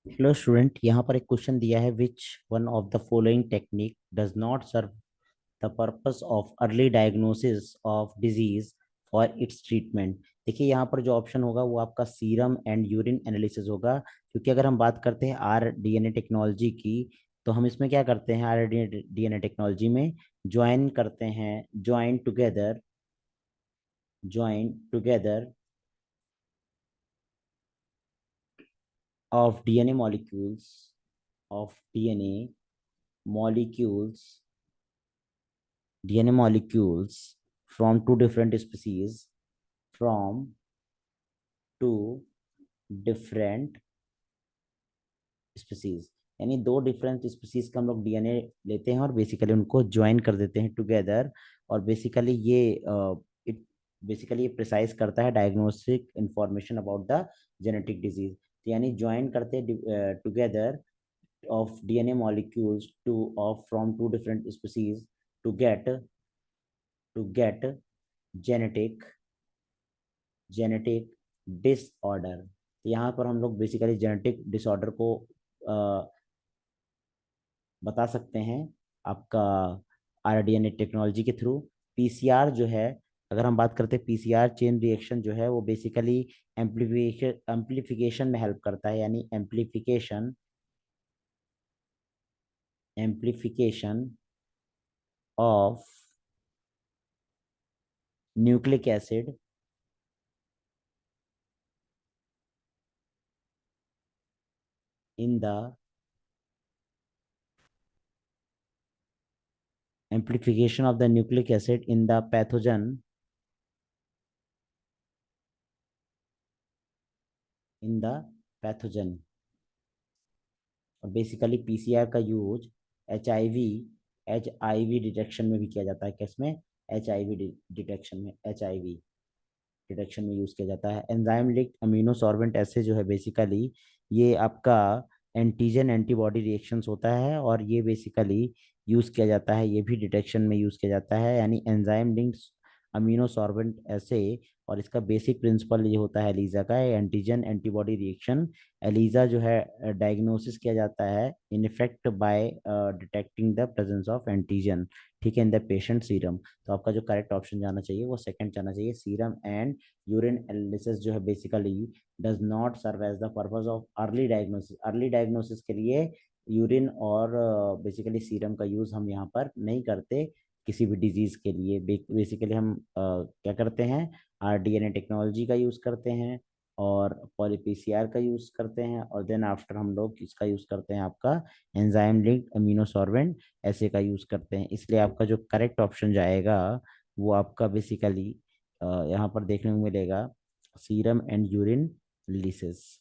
Hello student, यहाँ पर एक क्वेश्चन दिया है। Which one of the following technique does not serve the purpose of early diagnosis of disease for its treatment. देखिए, यहाँ पर जो ऑप्शन होगा वो आपका सीरम एंड यूरिन एनालिसिस होगा। क्योंकि अगर हम बात करते हैं आर डीएनए टेक्नोलॉजी की, तो हम इसमें क्या करते हैं, आर डीएनए टेक्नोलॉजी में ज्वाइन करते हैं, join together of DNA molecules of molecules DNA molecules from two different species from two different species। यानी दो डिफरेंट स्पीसीज का हम लोग डीएनए लेते हैं और बेसिकली उनको ज्वाइन कर देते हैं टुगेदर। और बेसिकली इट बेसिकली ये प्रिसाइज करता है diagnostic information about the genetic disease. यानी ज्वाइन करते हैं together of DNA molecules from two different species to get genetic genetic disorder। यहाँ पर हम लोग बेसिकली जेनेटिक डिसऑर्डर को बता सकते हैं आपका आरडीएनए टेक्नोलॉजी के थ्रू। पीसीआर जो है, अगर हम बात करते हैं पीसीआर चेन रिएक्शन जो है वो बेसिकली एम्प्लीफिकेशन में हेल्प करता है। यानी amplification of nucleic acid in the amplification of the nucleic acid in the pathogen। और बेसिकली पीसीआर का use H I V detection में भी किया जाता है। किसमें? एच आई वी डिटेक्शन में यूज किया जाता है। एंजाइम लिंक्ड अमीनो सॉर्बेंट ऐसे जो है बेसिकली ये आपका एंटीजन एंटीबॉडी रिएक्शंस होता है, और ये बेसिकली यूज किया जाता है, ये भी डिटेक्शन में यूज किया जाता है। यानी एंजाइम लिंक्ड अमीनो सॉर्बेंट ऐसे। और इसका बेसिक प्रिंसिपल ये होता है एलिजा का, एंटीजन एंटीबॉडी रिएक्शन। एलिजा जो है डायग्नोसिस किया जाता है in effect bye detecting the presence of antigen, ठीक है, इन द पेशेंट सीरम। तो आपका जो करेक्ट ऑप्शन जाना चाहिए वो सेकंड जाना चाहिए, सीरम एंड यूरिन एनालिसिस जो है basically does not serve as the purpose of early diagnosis. Early diagnosis के लिए यूरिन और बेसिकली सीरम का यूज हम यहाँ पर नहीं करते किसी भी डिजीज के लिए। बेसिकली हम क्या करते हैं, आरडीएनए टेक्नोलॉजी का यूज करते हैं और पॉलीपीसीआर का यूज करते हैं, और देन आफ्टर हम लोग इसका यूज करते हैं आपका एंजाइम लिंक्ड अमीनो सॉर्बेंट ऐसे का यूज करते हैं। इसलिए आपका जो करेक्ट ऑप्शन जाएगा वो आपका बेसिकली यहाँ पर देखने को मिलेगा, सीरम एंड यूरिन लिसिस।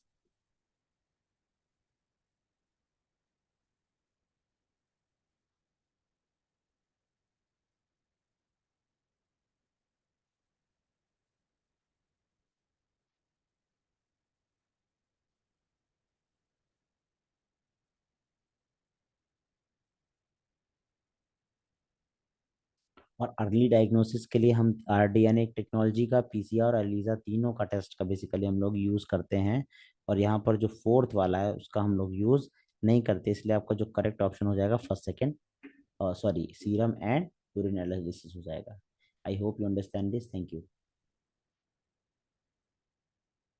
और अर्ली डायग्नोसिस के लिए हम आरडीएनए टेक्नोलॉजी का, पीसीआर और एलिजा तीनों का टेस्ट का बेसिकली हम लोग यूज करते हैं। और यहाँ पर जो फोर्थ वाला है उसका हम लोग यूज नहीं करते। इसलिए आपका जो करेक्ट ऑप्शन हो जाएगा first second, sorry, serum and urine analysis हो जाएगा। I hope you understand this. Thank you.